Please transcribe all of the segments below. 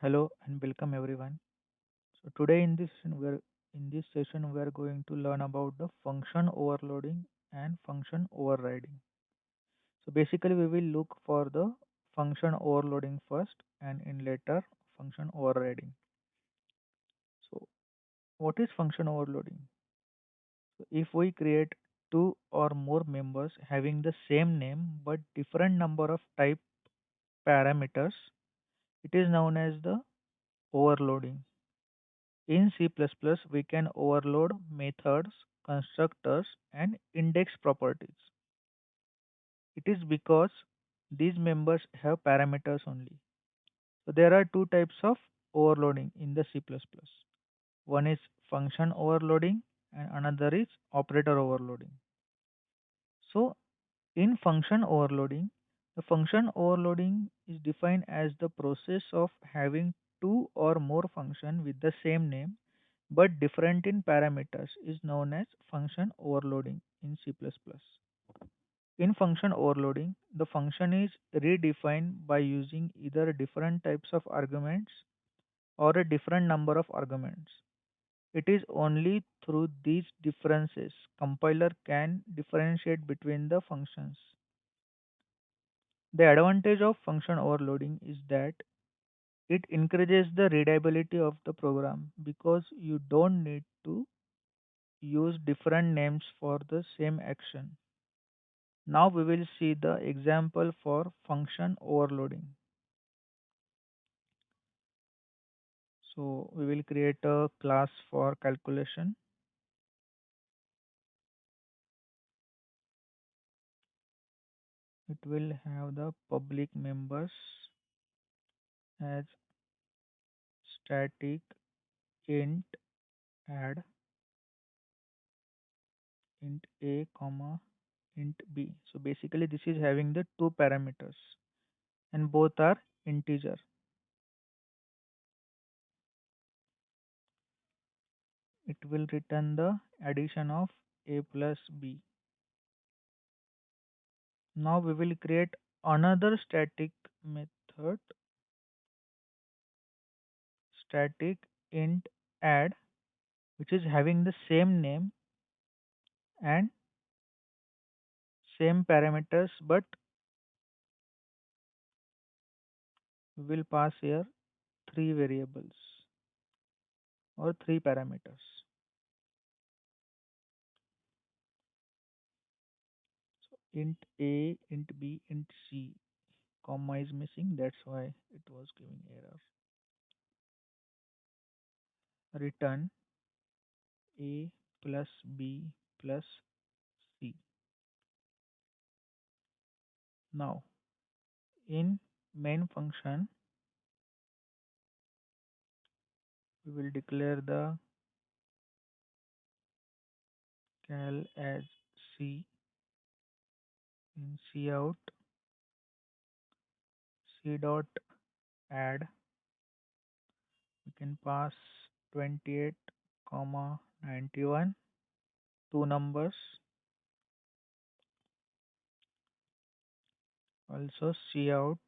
Hello and welcome everyone. So today in this session we are going to learn about the function overloading and function overriding. So basically we will look for the function overloading first and in later function overriding. So what is function overloading? So if we create two or more members having the same name but different number of type parameters, it is known as the overloading. In C++, we can overload methods, constructors, and index properties. It is because these members have parameters only. So there are two types of overloading in the C++. One is function overloading and another is operator overloading. So in function overloading, the function overloading is defined as the process of having two or more functions with the same name but different in parameters is known as function overloading in C++. In function overloading, the function is redefined by using either different types of arguments or a different number of arguments. It is only through these differences compiler can differentiate between the functions. The advantage of function overloading is that it increases the readability of the program because you don't need to use different names for the same action. Now we will see the example for function overloading. So we will create a class for calculation. It will have the public members as static int add int a comma int b. So basically this is having the two parameters and both are integer. It will return the addition of a plus b. Now we will create another static method, static int add, which is having the same name and same parameters, but we will pass here three variables or three parameters. So int a, int b, int c. Comma is missing, that's why it was giving error. Return a plus b plus c. Now in main function we will declare the cal as c. In cout c dot add, we can pass 28 comma 91, two numbers. Also cout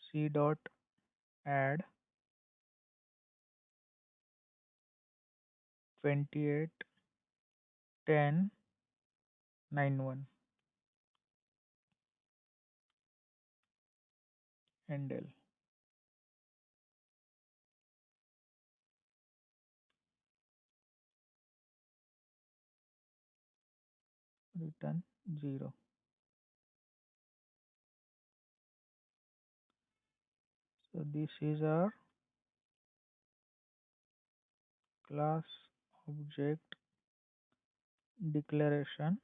c dot add 28 10 91 handle. Return 0. So this is our class object declaration,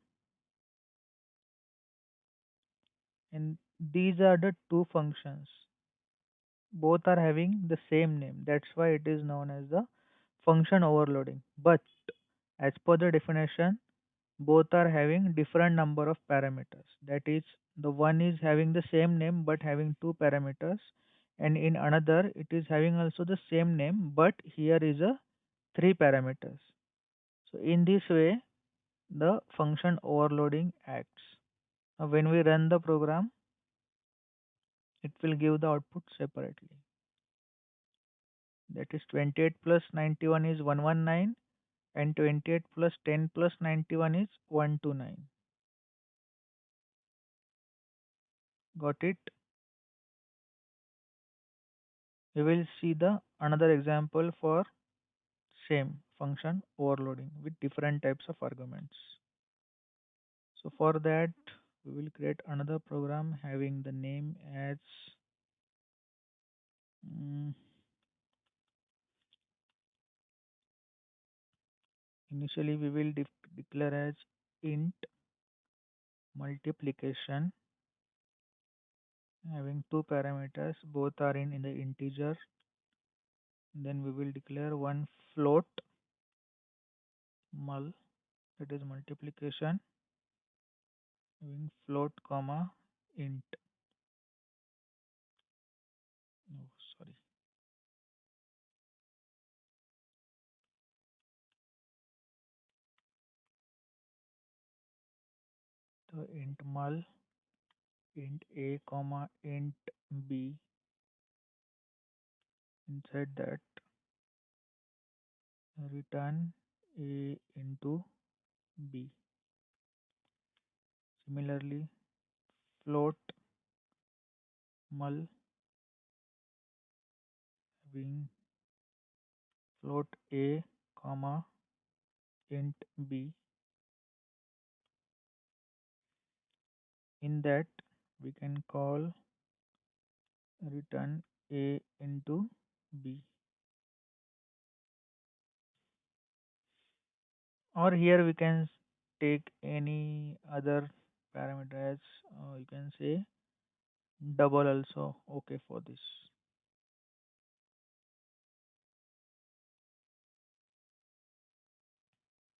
and these are the two functions. Both are having the same name. That's why it is known as the function overloading. But as per the definition, both are having different number of parameters. That is, the one is having the same name but having two parameters, and in another it is having also the same name but here is a three parameters. So in this way the function overloading acts. Now when we run the program, it will give the output separately. That is 28 plus 91 is 119 and 28 plus 10 plus 91 is 129. Got it? We will see the another example for same function overloading with different types of arguments. So for that we will create another program having the name as mm, initially we will declare as int multiplication having two parameters, both are in the integer. Then we will declare one float mul, that is multiplication, having float comma int. No, sorry. The int mul, int a comma int b. Inside that return a into b. Similarly, float mul having float a comma int b. In that we can call return a into b, or here we can take any other parameter as you can say double also okay for this.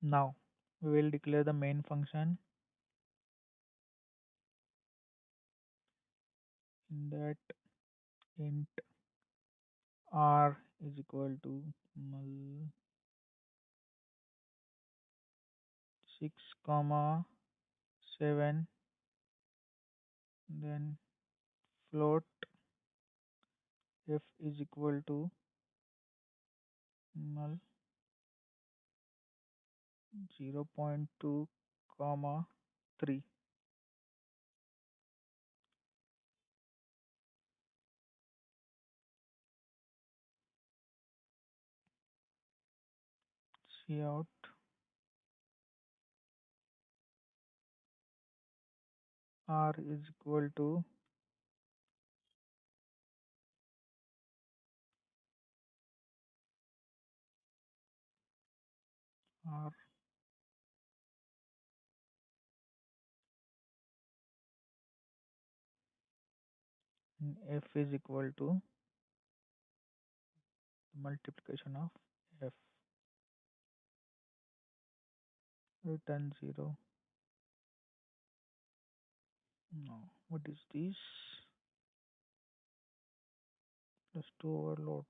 Now we will declare the main function. In that int r is equal to mul 6 comma 7, then float f is equal to mul 0.2 comma 3. Cout r is equal to r, and f is equal to multiplication of f. Return 0. Now what is this? Plus 2 overload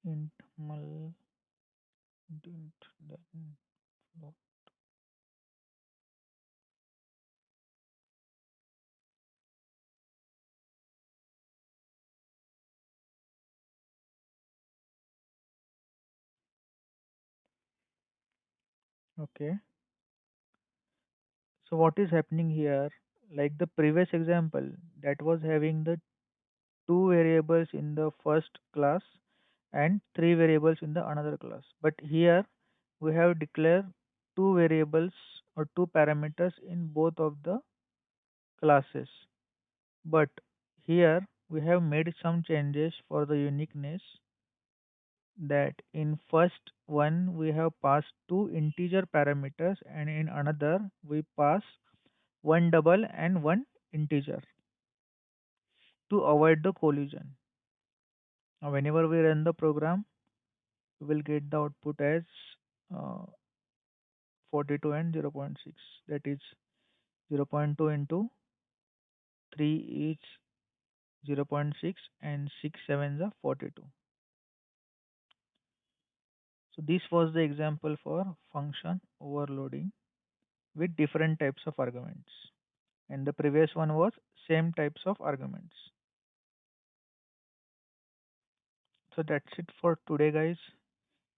int mul int then float. Okay, so what is happening here, like the previous example that was having the two variables in the first class and three variables in the another class, but here we have declared two variables or two parameters in both of the classes, but here we have made some changes for the uniqueness, that in first one we have passed two integer parameters and in another we pass one double and one integer to avoid the collision. Now whenever we run the program we will get the output as uh, 42 and 0.6, that is 0.2 into 3 is 0.6 and 6 sevens are 42. So this was the example for function overloading with different types of arguments. and the previous one was same types of arguments. So that's it for today, guys.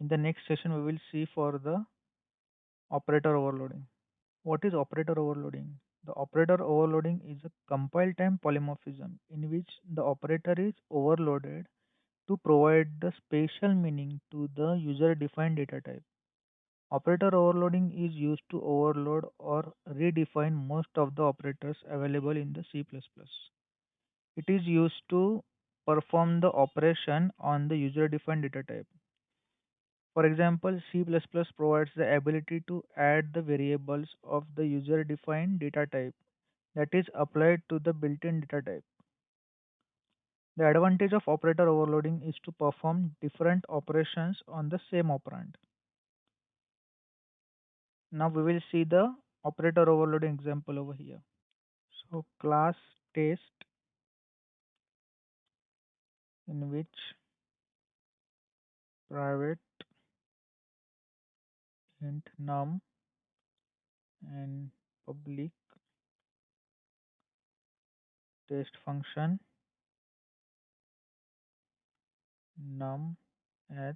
In the next session, we will see for the operator overloading. What is operator overloading? The operator overloading is a compile time polymorphism in which the operator is overloaded to provide the special meaning to the user defined data type. Operator overloading is used to overload or redefine most of the operators available in the C++. It is used to perform the operation on the user defined data type. For example, C++ provides the ability to add the variables of the user defined data type that is applied to the built-in data type. The advantage of operator overloading is to perform different operations on the same operand. Now we will see the operator overloading example over here. So class test, in which private int num and public test function num as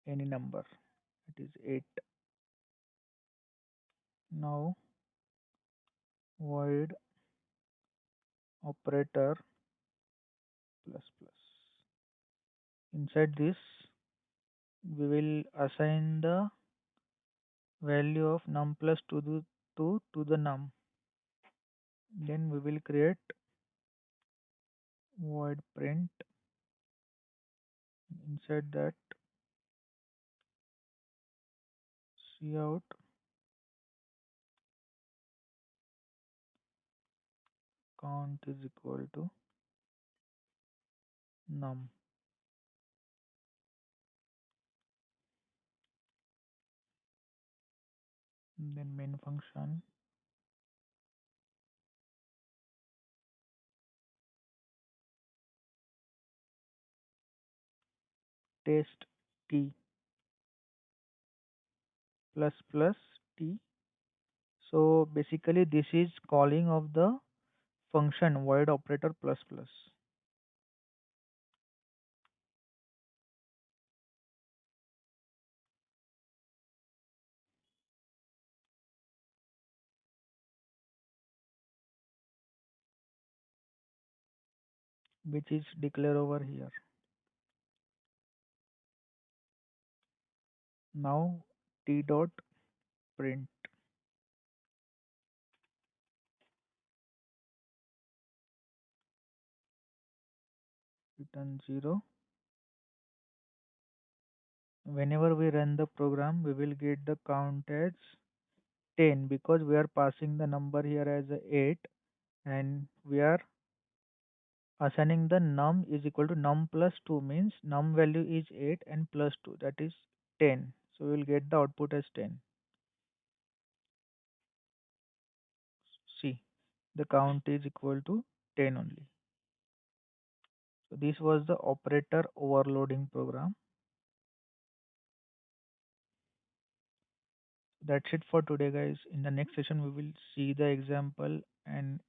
any number, it is 8. Now void operator plus plus. Inside this, we will assign the value of num plus to the num. Then we will create void print. Inside that, cout count is equal to num. Then main function test t plus plus t. So basically this is calling of the function void operator plus plus, which is declared over here. Now t dot print return 0. Whenever we run the program, we will get the count as 10 because we are passing the number here as a 8 and we are assigning the num is equal to num plus 2 means num value is 8 and plus 2 that is 10. So we will get the output as 10. See, the count is equal to 10 only. So this was the operator overloading program. That's it for today, guys. In the next session, we will see the example and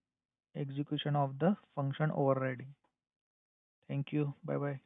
execution of the function overriding. Thank you. Bye bye.